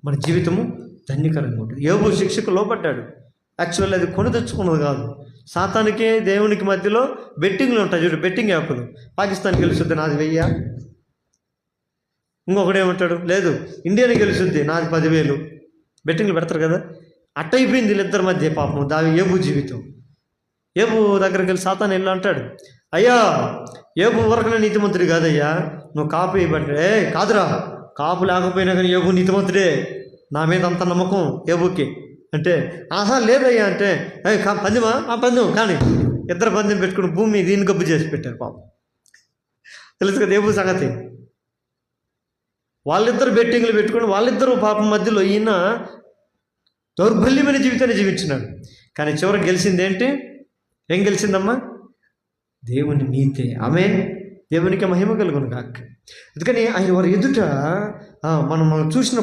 మన జీవితము ధన్యకరంగా ఉంటుంది. యోబు శిక్షకు లోపడ్డాడు. యాక్చువల్లీ అది కొని తెచ్చుకున్నది కాదు. సాతానికే దేవునికి మధ్యలో బెట్టింగ్లు ఉంటాయి చూడు, బెట్టింగ్ యాప్లు. పాకిస్తాన్ గెలుస్తుంది, నాది 1000. ఇంకొకడు ఏమంటాడు, లేదు ఇండియాని గెలుస్తుంది, నాది 10,000. బెట్టింగ్లు పెడతారు కదా. అట్ట అయిపోయింది వీళ్ళిద్దరి మధ్య. పాపం యోబు జీవితం. యోబు దగ్గరికి వెళ్ళి సాతాను వెళ్ళి అంటాడు, అయ్యా యోబు ఊరకనే నీతిమంతుడి కాదయ్యా, నువ్వు కాపు ఇవ్వండి. కాదురా, కాపు లేకపోయినా కానీ యోబు నీతిమంతుడే, నా మీద అంత నమ్మకం యోబుకి అంటే. ఆహా లేదయ్యా అంటే, పందెమా? పందెం కానీ ఇద్దరు పందెం పెట్టుకుని భూమి దీన్ని గబ్బు చేసి పెట్టారు. పాపం తెలుసు కదా యోబు సంగతి. వాళ్ళిద్దరు బెట్టింగ్లు పెట్టుకుని వాళ్ళిద్దరూ పాపం మధ్యలో ఈయన దౌర్బల్యమైన జీవితాన్ని జీవించినాడు. కానీ చివరికి గెలిచింది ఏంటి? ఏం గెలిచిందమ్మా? దేవుని నీతే. ఆమె దేవునికి మహిమ కలుగును కాక. అందుకని ఆయన వారి ఎదుట మనం చూసినప్పుడు